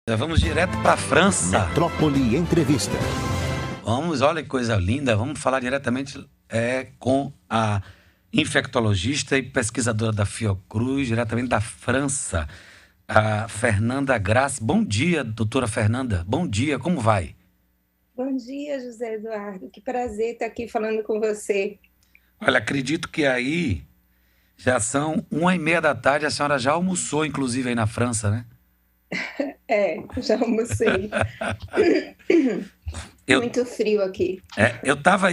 Vamos direto para a França. Metrópole Entrevista. Olha que coisa linda. Vamos falar diretamente com a infectologista e pesquisadora da Fiocruz, diretamente da França, a Fernanda Grassi. Bom dia, doutora Fernanda. Bom dia, como vai? Bom dia, José Eduardo. Que prazer estar aqui falando com você. Olha, acredito que aí já são 1h30 da tarde, a senhora já almoçou, inclusive, aí na França, né? Já almocei. Muito frio aqui. Eu estava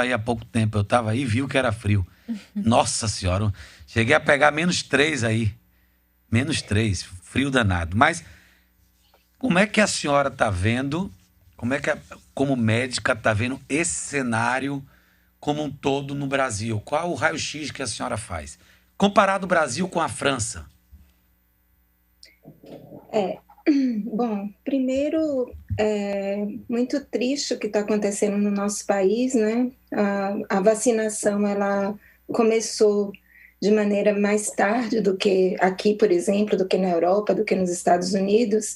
aí há pouco tempo, viu que era frio. Nossa Senhora, cheguei a pegar -3 aí. -3, frio danado. Mas como é que a senhora está vendo, como médica, está vendo esse cenário como um todo no Brasil? Qual o raio-x que a senhora faz? Comparado o Brasil com a França. Bom, primeiro, muito triste o que está acontecendo no nosso país, né? A vacinação, ela começou de maneira mais tarde do que aqui, por exemplo, do que na Europa, do que nos Estados Unidos,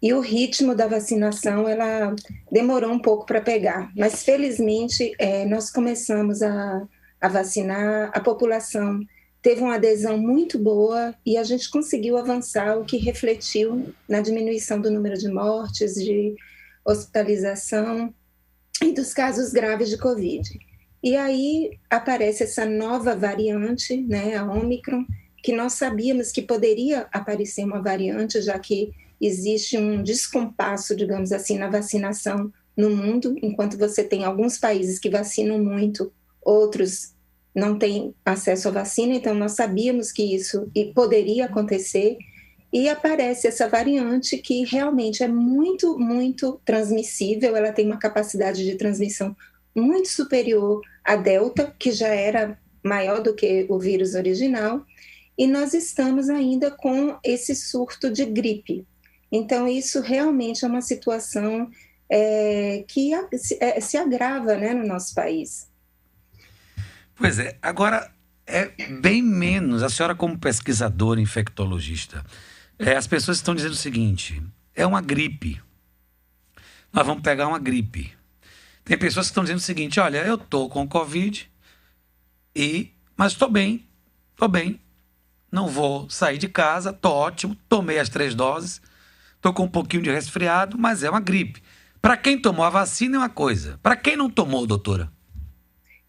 e o ritmo da vacinação, ela demorou um pouco para pegar, mas felizmente nós começamos a vacinar, a população teve uma adesão muito boa e a gente conseguiu avançar, o que refletiu na diminuição do número de mortes, de hospitalização e dos casos graves de Covid. E aí aparece essa nova variante, né, a Ômicron, que nós sabíamos que poderia aparecer uma variante, já que existe um descompasso, digamos assim, na vacinação no mundo, enquanto você tem alguns países que vacinam muito, outros não têm acesso à vacina, então nós sabíamos que isso poderia acontecer, e aparece essa variante que realmente é muito, muito transmissível, ela tem uma capacidade de transmissão muito superior à Delta, que já era maior do que o vírus original, e nós estamos ainda com esse surto de gripe. Então isso realmente é uma situação que se agrava, né, no nosso país. Pois é, agora é bem menos, a senhora como pesquisadora, infectologista, as pessoas estão dizendo o seguinte, é uma gripe, nós vamos pegar uma gripe. Tem pessoas que estão dizendo o seguinte, olha, eu estou com Covid, mas estou bem, não vou sair de casa, estou ótimo, tomei as 3 doses, estou com um pouquinho de resfriado, mas é uma gripe. Para quem tomou a vacina é uma coisa, para quem não tomou, doutora?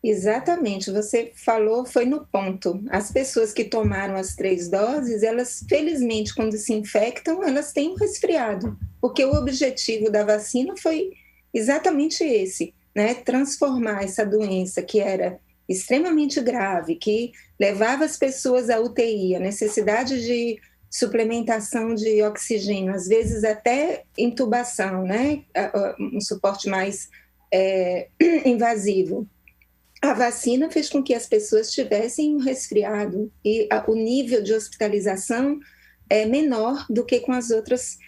Exatamente, você falou, foi no ponto. As pessoas que tomaram as 3 doses, elas, felizmente, quando se infectam, elas têm um resfriado, porque o objetivo da vacina foi exatamente esse, né? Transformar essa doença que era extremamente grave, que levava as pessoas à UTI, a necessidade de suplementação de oxigênio, às vezes até intubação, né? Um suporte mais invasivo. A vacina fez com que as pessoas tivessem um resfriado e o nível de hospitalização é menor do que com as outras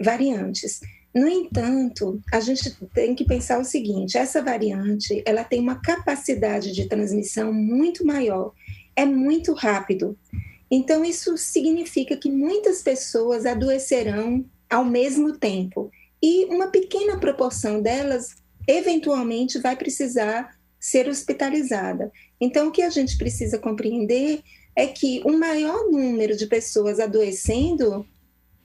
variantes. No entanto, a gente tem que pensar o seguinte, essa variante ela tem uma capacidade de transmissão muito maior, é muito rápido. Então, isso significa que muitas pessoas adoecerão ao mesmo tempo e uma pequena proporção delas eventualmente vai precisar ser hospitalizada. Então, o que a gente precisa compreender é que o maior número de pessoas adoecendo,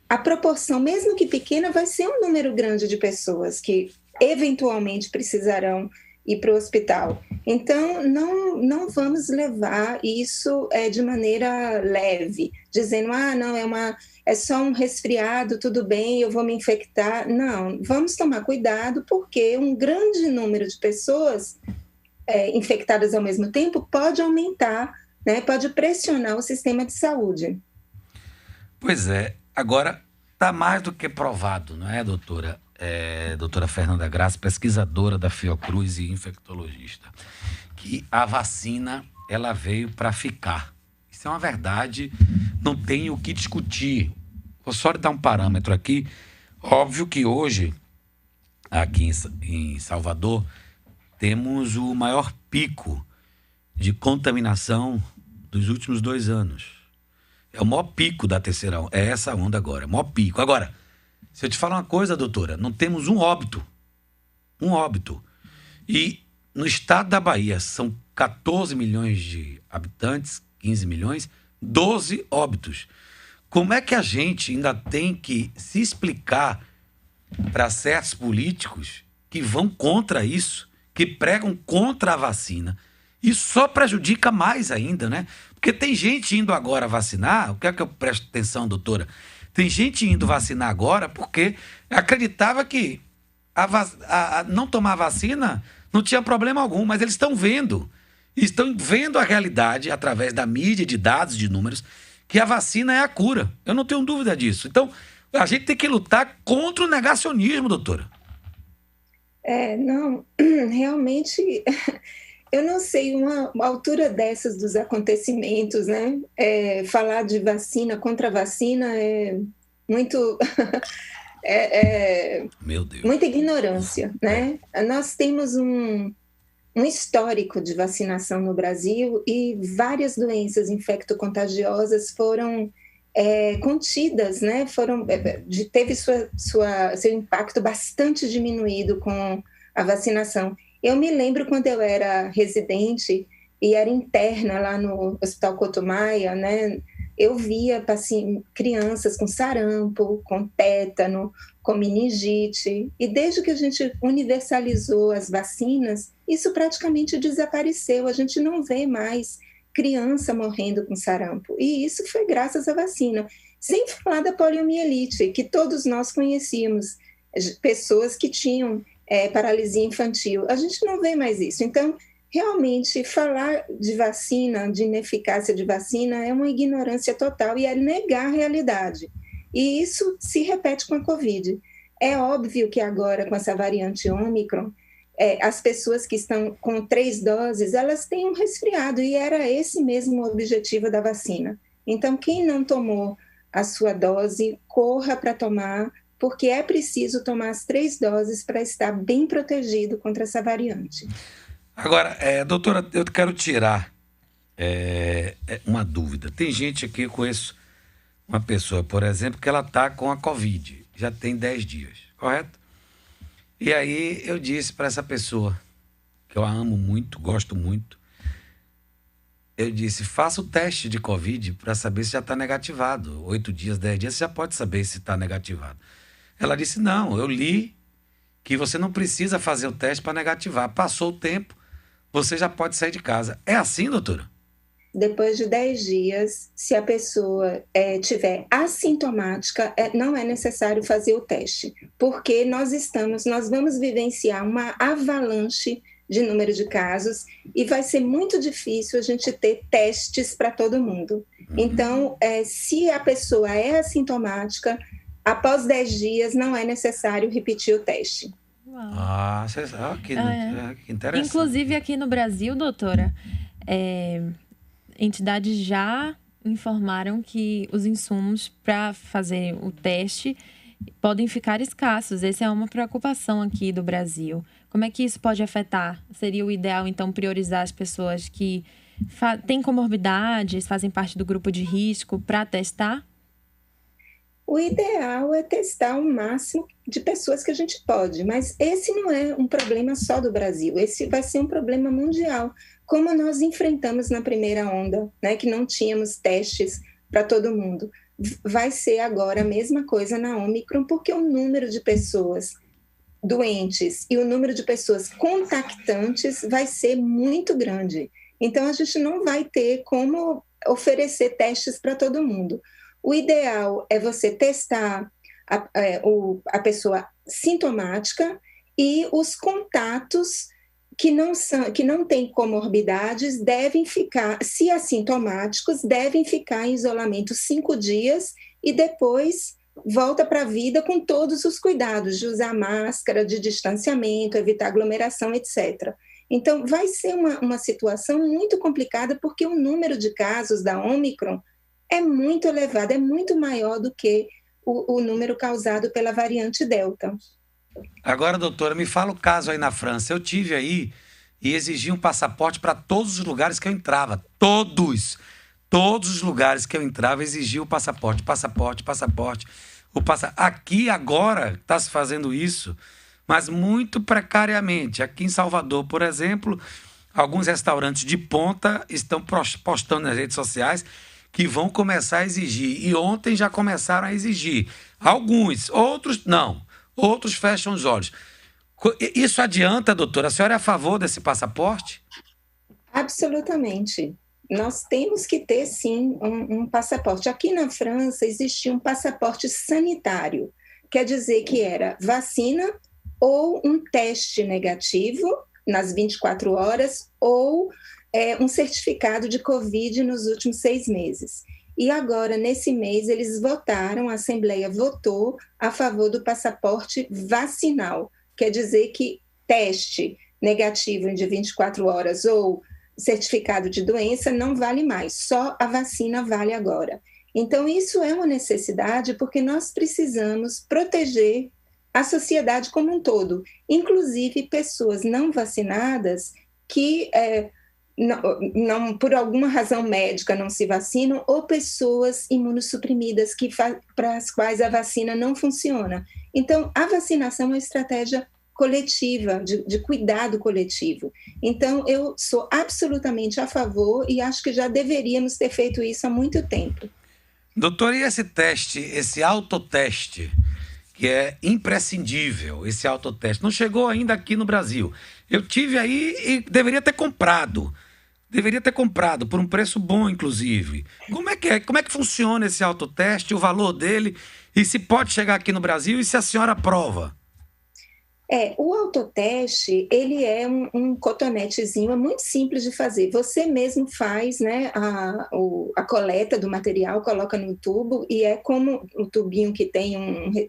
a proporção, mesmo que pequena, vai ser um número grande de pessoas que eventualmente precisarão ir para o hospital. Então, não vamos levar isso de maneira leve, dizendo, não, é só um resfriado, tudo bem, eu vou me infectar. Não, vamos tomar cuidado, porque um grande número de pessoas infectadas ao mesmo tempo pode aumentar, né, pode pressionar o sistema de saúde. Pois é, agora está mais do que provado, não é, doutora? Doutora Fernanda Grassi, pesquisadora da Fiocruz e infectologista, que a vacina ela veio para ficar. Isso é uma verdade, não tem o que discutir. Vou só dar um parâmetro aqui. Óbvio que hoje, aqui em Salvador, temos o maior pico de contaminação dos últimos 2 anos. É o maior pico da terceira onda. É essa onda agora, é o maior pico. Agora, se eu te falar uma coisa, doutora, não temos um óbito. Um óbito. E no estado da Bahia são 14 milhões de habitantes, 15 milhões, 12 óbitos. Como é que a gente ainda tem que se explicar para certos políticos que vão contra isso, que pregam contra a vacina? Isso só prejudica mais ainda, né? Porque tem gente indo agora vacinar, o que é que eu presto atenção, doutora? Tem gente indo vacinar agora porque acreditava que não tomar vacina não tinha problema algum, mas eles estão vendo a realidade através da mídia, de dados, de números, que a vacina é a cura. Eu não tenho dúvida disso. Então, a gente tem que lutar contra o negacionismo, doutora. Não, realmente, eu não sei, uma altura dessas dos acontecimentos, né? Falar de vacina contra vacina é muito... Meu Deus. Muita ignorância, né? Nós temos um histórico de vacinação no Brasil e várias doenças infectocontagiosas foram contidas, né? Teve seu impacto bastante diminuído com a vacinação. Eu me lembro quando eu era residente e era interna lá no Hospital Couto Maia, né? Eu via crianças com sarampo, com tétano, com meningite. E desde que a gente universalizou as vacinas, isso praticamente desapareceu. A gente não vê mais criança morrendo com sarampo. E isso foi graças à vacina. Sem falar da poliomielite, que todos nós conhecíamos, pessoas que tinham paralisia infantil. A gente não vê mais isso. Então, realmente, falar de vacina, de ineficácia de vacina, é uma ignorância total e é negar a realidade. E isso se repete com a Covid. É óbvio que agora, com essa variante Ômicron, as pessoas que estão com 3 doses, elas têm um resfriado, e era esse mesmo o objetivo da vacina. Então, quem não tomou a sua dose, corra para tomar, porque é preciso tomar as 3 doses para estar bem protegido contra essa variante. Agora, doutora, eu quero tirar uma dúvida. Tem gente aqui, eu conheço uma pessoa, por exemplo, que ela está com a Covid, já tem 10 dias, correto? E aí eu disse para essa pessoa, que eu a amo muito, gosto muito, eu disse, faça o teste de Covid para saber se já está negativado. 8 dias, 10 dias, você já pode saber se está negativado. Ela disse, não, eu li que você não precisa fazer o teste para negativar. Passou o tempo, você já pode sair de casa. É assim, doutora? Depois de 10 dias, se a pessoa tiver assintomática, não é necessário fazer o teste, porque nós vamos vivenciar uma avalanche de número de casos e vai ser muito difícil a gente ter testes para todo mundo. Então, se a pessoa é assintomática, após 10 dias não é necessário repetir o teste. Uau. Que interessante. Inclusive aqui no Brasil, doutora, entidades já informaram que os insumos para fazer o teste podem ficar escassos. Essa é uma preocupação aqui do Brasil. Como é que isso pode afetar? Seria o ideal, então, priorizar as pessoas que têm comorbidades, fazem parte do grupo de risco, para testar? O ideal é testar o máximo de pessoas que a gente pode, mas esse não é um problema só do Brasil, esse vai ser um problema mundial, como nós enfrentamos na primeira onda, né, que não tínhamos testes para todo mundo. Vai ser agora a mesma coisa na Ômicron, porque o número de pessoas doentes e o número de pessoas contactantes vai ser muito grande. Então, a gente não vai ter como oferecer testes para todo mundo. O ideal é você testar a pessoa sintomática e os contatos que não têm comorbidades devem ficar, se assintomáticos, devem ficar em isolamento 5 dias e depois volta para a vida com todos os cuidados de usar máscara, de distanciamento, evitar aglomeração, etc. Então, vai ser uma situação muito complicada porque o número de casos da Ômicron é muito elevado, é muito maior do que o número causado pela variante Delta. Agora, doutora, me fala o caso aí na França. Eu tive aí e exigi um passaporte para todos os lugares que eu entrava. Todos! Todos os lugares que eu entrava exigiam o passaporte. Aqui agora está se fazendo isso, mas muito precariamente. Aqui em Salvador, por exemplo, alguns restaurantes de ponta estão postando nas redes sociais que vão começar a exigir. E ontem já começaram a exigir. Alguns, outros não. Outros fecham os olhos. Isso adianta, doutora? A senhora é a favor desse passaporte? Absolutamente. Nós temos que ter, sim, um passaporte. Aqui na França existia um passaporte sanitário. Quer dizer que era vacina ou um teste negativo nas 24 horas ou um certificado de Covid nos últimos 6 meses. E agora, nesse mês, eles votaram, a Assembleia votou a favor do passaporte vacinal. Quer dizer que teste negativo de 24 horas ou certificado de doença não vale mais, só a vacina vale agora. Então, isso é uma necessidade porque nós precisamos proteger a sociedade como um todo, inclusive pessoas não vacinadas que não, por alguma razão médica não se vacinam, ou pessoas imunossuprimidas para as quais a vacina não funciona. Então, a vacinação é uma estratégia coletiva, de cuidado coletivo. Então, eu sou absolutamente a favor e acho que já deveríamos ter feito isso há muito tempo. Doutor, e esse teste, esse autoteste, que é imprescindível, esse autoteste, não chegou ainda aqui no Brasil. Eu tive aí e deveria ter comprado por um preço bom, inclusive. Como é que funciona esse autoteste, o valor dele, e se pode chegar aqui no Brasil e se a senhora aprova? O autoteste, ele é um cotonetezinho, é muito simples de fazer. Você mesmo faz, né, a coleta do material, coloca no tubo, e é como o tubinho que tem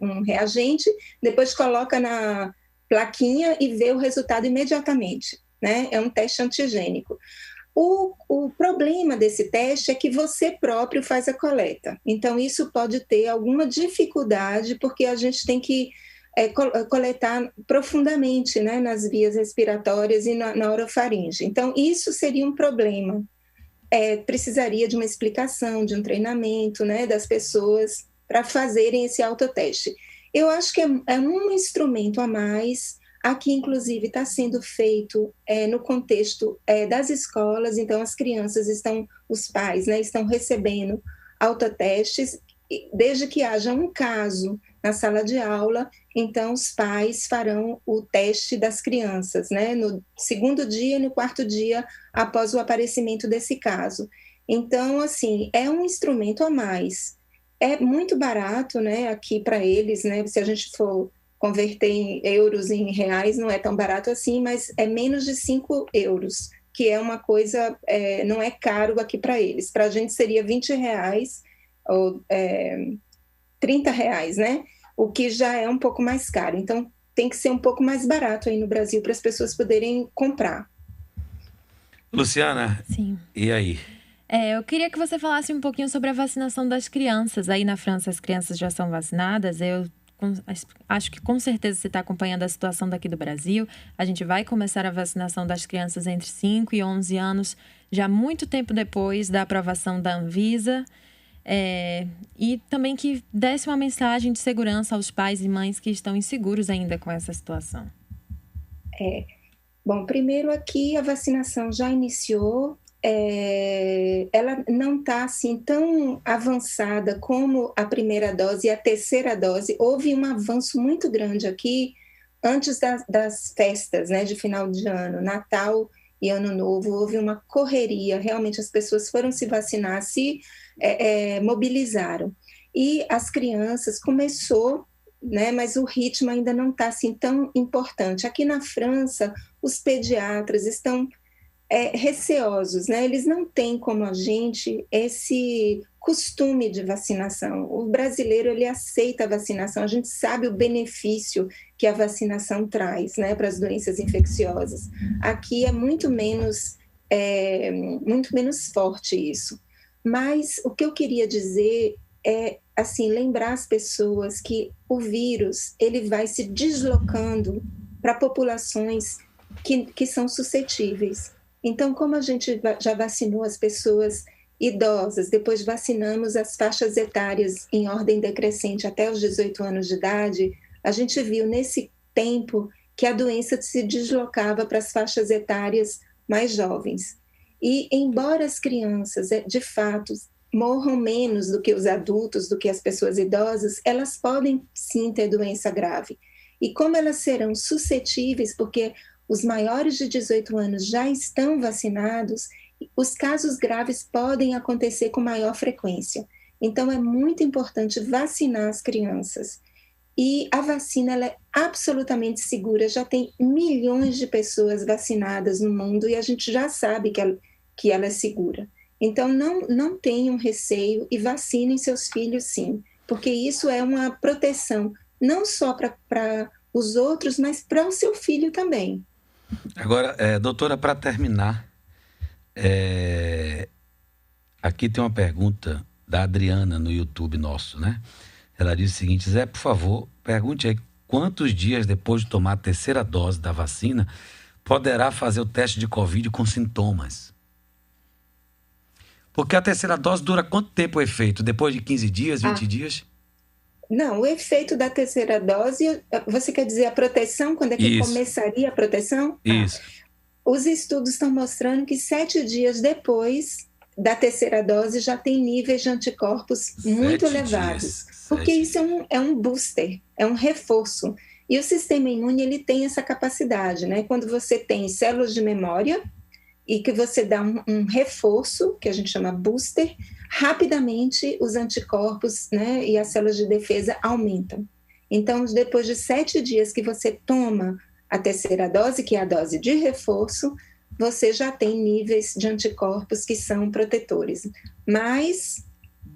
um reagente, depois coloca na plaquinha e vê o resultado imediatamente, né? É um teste antigênico. O problema desse teste é que você próprio faz a coleta. Então, isso pode ter alguma dificuldade, porque a gente tem que coletar profundamente, né, nas vias respiratórias e na orofaringe. Então, isso seria um problema. Precisaria de uma explicação, de um treinamento, né, das pessoas para fazerem esse autoteste. Eu acho que é um instrumento a mais. Aqui, inclusive, está sendo feito no contexto das escolas, então as crianças os pais, né, estão recebendo autotestes, desde que haja um caso na sala de aula, então os pais farão o teste das crianças, né, no 2º dia e no 4º dia após o aparecimento desse caso. Então, assim, é um instrumento a mais. É muito barato, né, aqui para eles, né, se a gente for converter em euros em reais, não é tão barato assim, mas é menos de 5 euros, que é uma coisa, não é caro aqui para eles. Para a gente seria 20 reais ou 30 reais, né? O que já é um pouco mais caro. Então, tem que ser um pouco mais barato aí no Brasil para as pessoas poderem comprar. Luciana, sim. E aí? Eu queria que você falasse um pouquinho sobre a vacinação das crianças. Aí na França as crianças já são vacinadas. Eu acho que com certeza você está acompanhando a situação daqui do Brasil. A gente vai começar a vacinação das crianças entre 5 e 11 anos, já muito tempo depois da aprovação da Anvisa. E também que desse uma mensagem de segurança aos pais e mães que estão inseguros ainda com essa situação. Bom, primeiro aqui a vacinação já iniciou. Ela não está assim tão avançada como a primeira dose e a terceira dose. Houve um avanço muito grande aqui antes das festas, né, de final de ano, Natal e Ano Novo. Houve uma correria, realmente as pessoas foram se vacinar, se mobilizaram. E as crianças começou, né, mas o ritmo ainda não está assim tão importante. Aqui na França, os pediatras estão receosos, né? Eles não têm como a gente esse costume de vacinação. O brasileiro, ele aceita a vacinação, a gente sabe o benefício que a vacinação traz, né, para as doenças infecciosas. Aqui é muito menos forte isso. Mas o que eu queria dizer é, assim, lembrar as pessoas que o vírus, ele vai se deslocando para populações que são suscetíveis. Então, como a gente já vacinou as pessoas idosas, depois vacinamos as faixas etárias em ordem decrescente até os 18 anos de idade, a gente viu nesse tempo que a doença se deslocava para as faixas etárias mais jovens. E embora as crianças, de fato, morram menos do que os adultos, do que as pessoas idosas, elas podem sim ter doença grave. E como elas serão suscetíveis, porque os maiores de 18 anos já estão vacinados, os casos graves podem acontecer com maior frequência. Então, é muito importante vacinar as crianças. E a vacina ela é absolutamente segura, já tem milhões de pessoas vacinadas no mundo e a gente já sabe que ela é segura. Então, não tenham receio e vacinem seus filhos, sim, porque isso é uma proteção, não só para os outros, mas para o seu filho também. Agora, doutora, para terminar, aqui tem uma pergunta da Adriana no YouTube nosso, né? Ela diz o seguinte: Zé, por favor, pergunte aí quantos dias depois de tomar a terceira dose da vacina poderá fazer o teste de Covid com sintomas? Porque a terceira dose dura quanto tempo o efeito? Depois de 15 dias, 20 dias? Não, o efeito da terceira dose, você quer dizer a proteção, quando é que começaria a proteção? Isso. Os estudos estão mostrando que 7 dias depois da terceira dose já tem níveis de anticorpos muito elevados. Porque isso é um booster, é um reforço. E o sistema imune ele tem essa capacidade, né? Quando você tem células de memória e que você dá um reforço, que a gente chama booster, rapidamente os anticorpos, né, e as células de defesa aumentam. Então, depois de 7 dias que você toma a terceira dose, que é a dose de reforço, você já tem níveis de anticorpos que são protetores. Mas,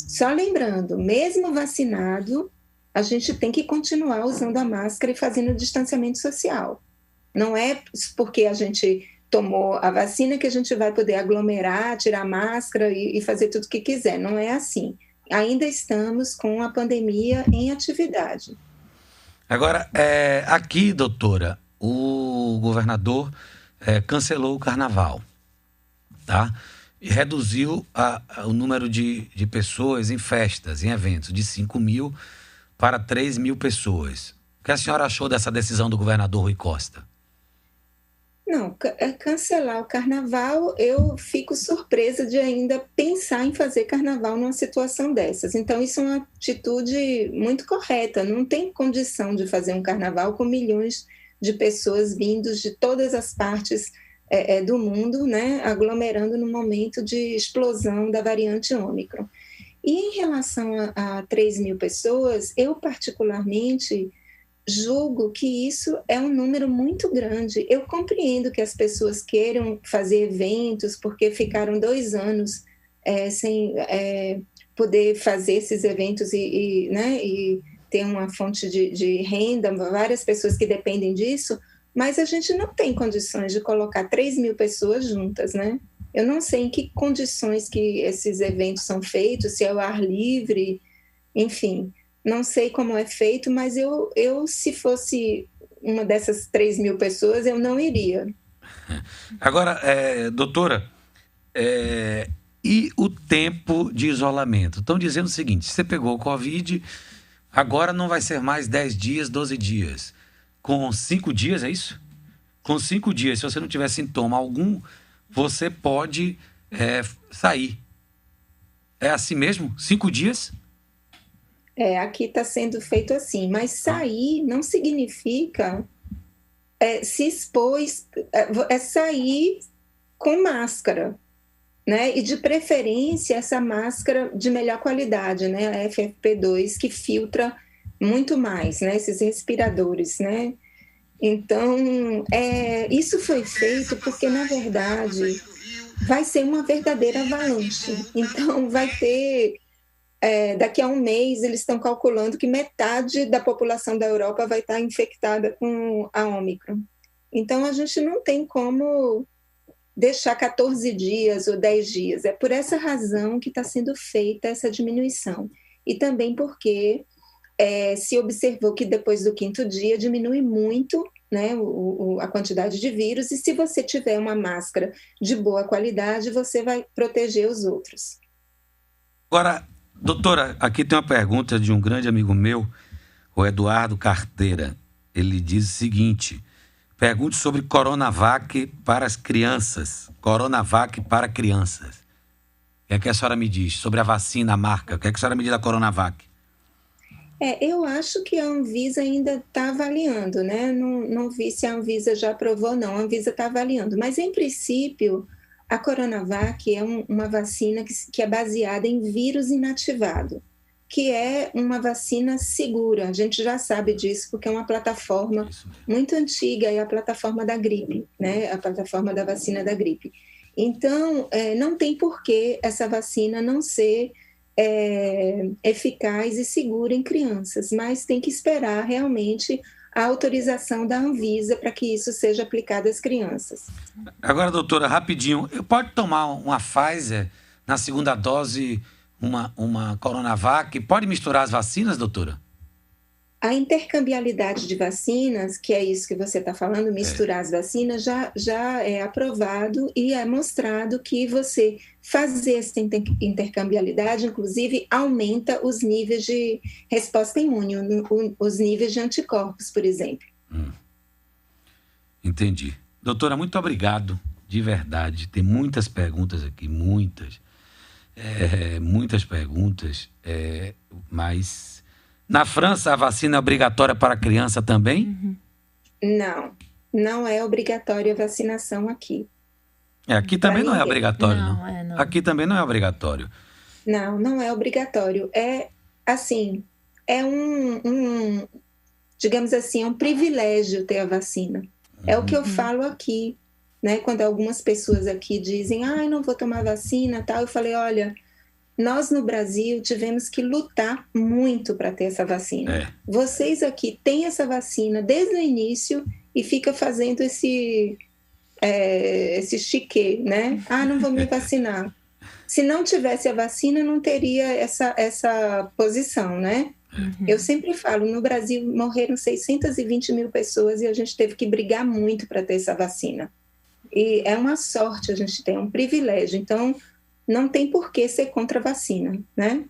só lembrando, mesmo vacinado, a gente tem que continuar usando a máscara e fazendo o distanciamento social. Não é porque a gente tomou a vacina que a gente vai poder aglomerar, tirar a máscara e fazer tudo o que quiser. Não é assim. Ainda estamos com a pandemia em atividade. Agora, aqui, doutora, o governador cancelou o carnaval, tá? E reduziu o número de pessoas em festas, em eventos, de 5.000 para 3.000 pessoas. O que a senhora achou dessa decisão do governador Rui Costa? Não, cancelar o carnaval, eu fico surpresa de ainda pensar em fazer carnaval numa situação dessas. Então, isso é uma atitude muito correta. Não tem condição de fazer um carnaval com milhões de pessoas vindos de todas as partes do mundo, né, aglomerando no momento de explosão da variante Ômicron. E em relação a 3.000 pessoas, eu particularmente julgo que isso é um número muito grande. Eu compreendo que as pessoas queiram fazer eventos porque ficaram 2 anos sem poder fazer esses eventos e ter uma fonte de renda, várias pessoas que dependem disso, mas a gente não tem condições de colocar 3.000 pessoas juntas, né? Eu não sei em que condições que esses eventos são feitos, se é ao ar livre, enfim. Não sei como é feito, mas eu se fosse uma dessas 3.000 pessoas, eu não iria. Agora, doutora, e o tempo de isolamento? Estão dizendo o seguinte: você pegou o Covid, agora não vai ser mais 10 dias, 12 dias. Com 5 dias, é isso? Com 5 dias, se você não tiver sintoma algum, você pode sair. É assim mesmo? 5 dias? Aqui está sendo feito assim, mas sair não significa se expor, sair com máscara, né? E de preferência essa máscara de melhor qualidade, né? A FFP2, que filtra muito mais, né? Esses respiradores, né? Então, isso foi feito porque, na verdade, vai ser uma verdadeira avalanche. Então, vai ter... daqui a um mês, eles estão calculando que metade da população da Europa vai estar infectada com a Ômicron. Então, a gente não tem como deixar 14 dias ou 10 dias. É por essa razão que está sendo feita essa diminuição. E também porque se observou que depois do 5º dia diminui muito, né, a quantidade de vírus, e se você tiver uma máscara de boa qualidade, você vai proteger os outros. Agora, doutora, aqui tem uma pergunta de um grande amigo meu, o Eduardo Carteira. Ele diz o seguinte: pergunte sobre Coronavac para as crianças. Coronavac para crianças. O que é que a senhora me diz sobre a vacina, a marca? O que é que a senhora me diz da Coronavac? Eu acho que a Anvisa ainda está avaliando, né? Não vi se a Anvisa já aprovou, não. A Anvisa está avaliando. Mas, em princípio, a Coronavac é uma vacina que é baseada em vírus inativado, que é uma vacina segura. A gente já sabe disso, porque é uma plataforma muito antiga, é a plataforma da gripe, né? A plataforma da vacina da gripe. Então, não tem por que essa vacina não ser eficaz e segura em crianças, mas tem que esperar realmente a autorização da Anvisa para que isso seja aplicado às crianças. Agora, doutora, rapidinho, pode tomar uma Pfizer na segunda dose, uma Coronavac? Pode misturar as vacinas, doutora? A intercambiabilidade de vacinas, que é isso que você está falando, misturar as vacinas, já é aprovado e é mostrado que você fazer essa intercambiabilidade, inclusive, aumenta os níveis de resposta imune, os níveis de anticorpos, por exemplo. Entendi. Doutora, muito obrigado, de verdade. Tem muitas perguntas aqui, muitas perguntas, mas... Na França, a vacina é obrigatória para criança também? Não é obrigatória a vacinação aqui. Aqui também não é obrigatório, não. Não. Aqui também não é obrigatório. Não é obrigatório. É digamos assim, é um privilégio ter a vacina. É o que eu falo aqui, né? Quando algumas pessoas aqui dizem, não vou tomar vacina, tal, eu falei, olha... Nós, no Brasil, tivemos que lutar muito para ter essa vacina. Vocês aqui têm essa vacina desde o início e fica fazendo esse chiquê, né? Não vou me vacinar. Se não tivesse a vacina, não teria essa posição, né? Eu sempre falo, no Brasil morreram 620 mil pessoas e a gente teve que brigar muito para ter essa vacina. E é uma sorte a gente ter, é um privilégio. Então... não tem por que ser contra a vacina, né?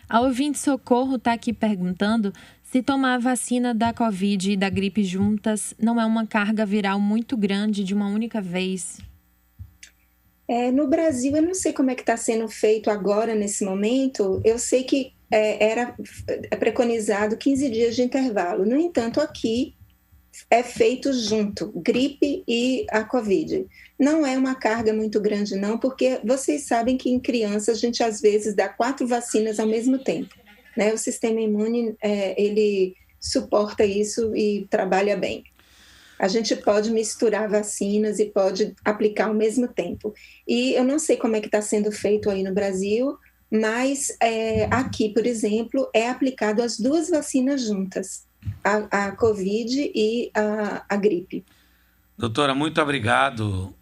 A ouvinte Socorro está aqui perguntando se tomar a vacina da Covid e da gripe juntas não é uma carga viral muito grande de uma única vez. No Brasil, eu não sei como é que está sendo feito agora, nesse momento. Eu sei que era preconizado 15 dias de intervalo. No entanto, aqui é feito junto, gripe e a Covid. Não é uma carga muito grande, não, porque vocês sabem que em crianças a gente às vezes dá 4 vacinas ao mesmo tempo, né? O sistema imune, ele suporta isso e trabalha bem. A gente pode misturar vacinas e pode aplicar ao mesmo tempo. E eu não sei como é que está sendo feito aí no Brasil, mas aqui, por exemplo, é aplicado as 2 vacinas juntas. A Covid e a gripe. Doutora, muito obrigado.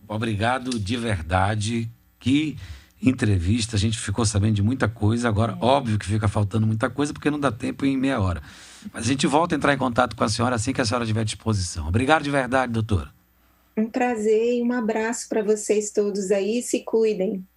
Obrigado de verdade. Que entrevista, a gente ficou sabendo de muita coisa. Agora, óbvio que fica faltando muita coisa, porque não dá tempo em meia hora. Mas a gente volta a entrar em contato com a senhora assim que a senhora tiver à disposição. Obrigado de verdade, doutora. Um prazer e um abraço para vocês todos aí. Se cuidem.